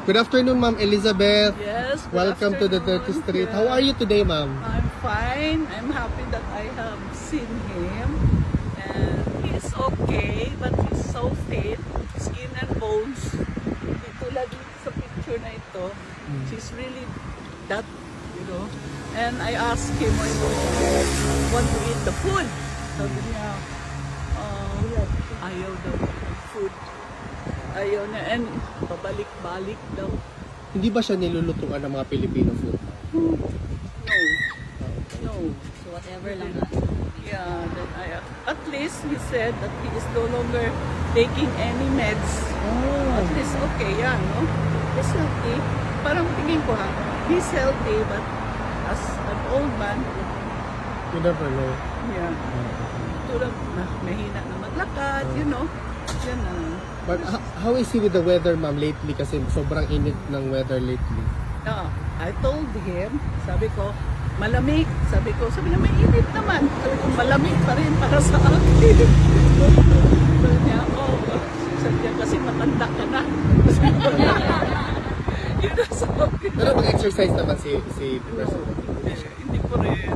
Good afternoon, Ma'am Elizabeth. Yes. Welcome to the 30th Street. How are you today, Ma'am? I'm fine. I'm happy that I have seen him. And he's okay, but he's so fit. Skin and bones. Hindi tulad sa picture na ito. She's really that, you know. And I asked him why don't you want to eat the food. Sabi niya, ayaw daw ng food. Ayaw na. And pabalik-balik daw. Hindi ba siya nilulutuan ng mga Filipino food? No. No. So whatever lang. Yeah, then at least he said that he is no longer taking any meds. Oh. At least okay yan, no? He's healthy. Parang tingin ko ha, he's healthy, but as an old man, You never know. yeah, tulad na mahina na maglakad, you know, yan na. But how is he with the weather, Ma'am, lately? Kasi sobrang init ng weather lately. I told him, sabi ko, malamig. Sabi niya, may init naman. Sabi ko, malamig pa rin para sa akin. Sabi niya, sabi niya, kasi matanda ka na. Yun ang sabi. Pero mag-exercise naman si President. Hindi ko rin.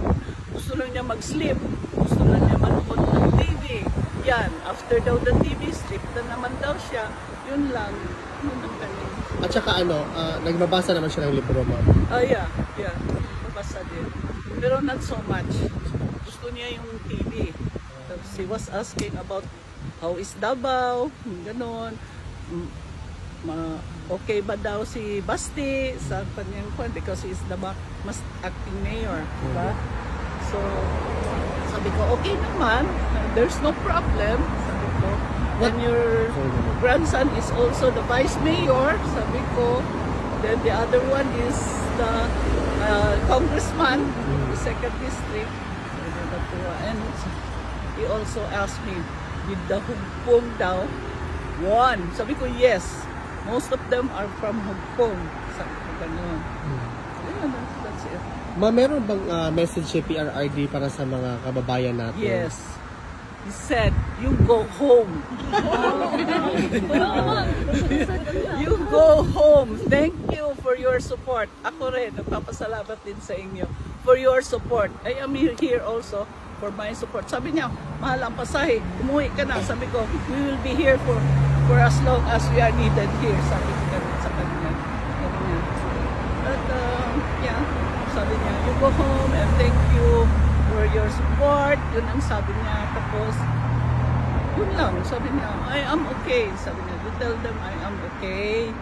Gusto lang niya mag-sleep. Gusto lang niya manood ng TV. Yan, after daw the TV, sleep na naman daw siya. Yun lang. Yun ang ganun. At saka nagbabasa naman siya ng libro, Ma'am. Yeah. Babasa din. Pero not so much. Gusto niya yung TV. Tapos he was asking about how is Davao, ganon. Okay ba daw si Basti sa kanyang kwan because he is the mas acting mayor, diba? So, sabi ko, okay naman. There's no problem. Sabi ko, when your grandson is also the vice mayor, sabi ko, then the other one is the congressman, the second district. And he also asked me, did the Hugpong daw won? Sabi ko, yes. Most of them are from Hugpong. Sabi ko, ganun. Yeah, that's it. Ma'am, meron bang message si PRRD para sa mga kababayan natin? Yes. He said, you go home. You go home. Thank you for your support. Ako rin, nagpapasalamat din sa inyo for your support. I am here also for my support. Sabi niya, mahal ang pasahe, umuwi ka na. Sabi ko, we will be here for as long as we are needed here. Sabi ko ganun sa kanya. But, yeah, sabi niya, you go home and thank you for your support. Yun ang sabi niya. Tapos, yun lang. Sabi niya, I am okay. Sabi niya, you tell them I am okay.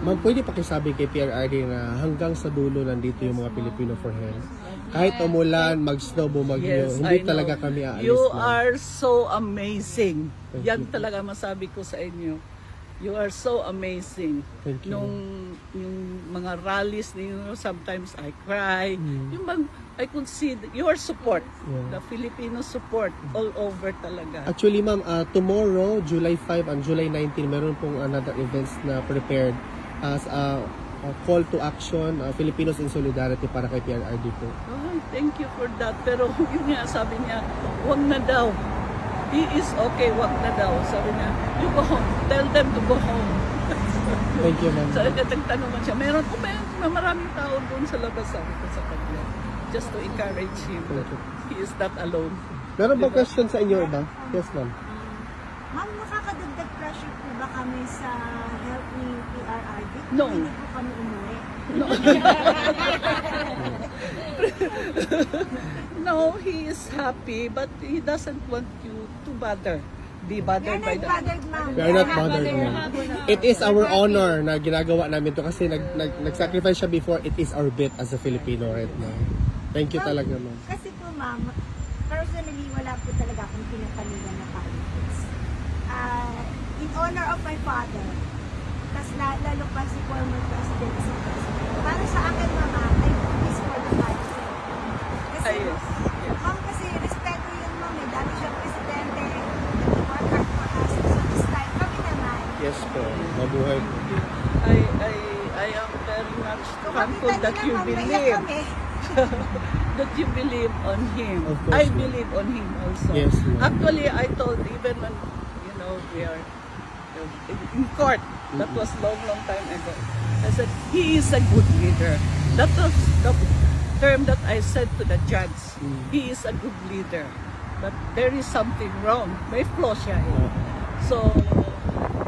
Ma'am, pwede pakisabi kay PRRD na hanggang sa dulo nandito yung mga Filipino for Health. Kahit umulan, mag-snow, bumagyo, Yes, hindi I talaga know. kami aalis You lang. are so amazing. Thank Yan you. talaga masabi ko sa inyo. You are so amazing. Thank you. Yung mga rallies ninyo, sometimes I cry. Yung I could see your support, the Filipino support all over talaga. Actually, Ma'am, tomorrow, July 5 and July 19, meron pong another events na prepared as a call to action, Filipinos in Solidarity para kay PRRD po. Oh, thank you for that. Pero yun nga, sabi niya, wag na daw. He is okay, wag na daw. Sabi niya, you go home. Tell them to go home. Thank you, Ma'am. Sabi niya, tanong siya, meron po maraming tao doon sa labas, sabi ko sa kanya. Just to encourage him that he is not alone. Meron ba question sa inyo ba? Yes, Ma'am. Ma'am, nakakadagdag pressure po ba kami sa health ni PRRD? No. Hindi po kami umuwi. No. No, he is happy, but he doesn't want you to be bothered by that. We are not bothered, Ma'am. It is our honor na ginagawa namin to kasi nag-sacrifice siya before. It is our bit as a Filipino right now. Thank you talaga, Ma'am. Kasi po, ma'am, personally, wala po talaga akong pinapaliwan na politics. In honor of my father, tas lalo pa si former president, para sa akin, mama, I do this for the country. Kasi, Yes. ma'am, kasi respeto yun, ma'am, dati siya presidente, nag-work hard for us. So this time, kami naman. Yes po. Mabuhay po. I am very much thankful that you believe. That you believe on him. Of course, I ma'am. believe on him also. Yes, ma'am. Actually, I told even when we are in court. That was long time ago. I said, he is a good leader. That was the term that I said to the judge. He is a good leader. But there is something wrong. May flaw siya eh. So,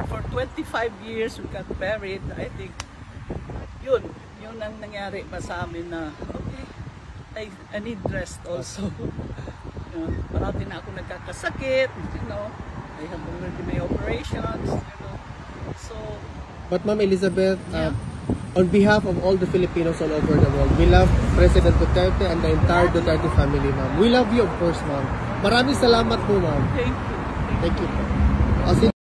for 25 years we got married. I think, yun ang nangyari pa sa amin na, okay, I need rest also. Parati na ako nagkakasakit, I have already my operations, So, but Ma'am Elizabeth, on behalf of all the Filipinos all over the world, we love President Duterte and the entire Duterte family, ma'am. We love you, of course, ma'am. Maraming salamat po, ma'am. Thank you. Thank you po.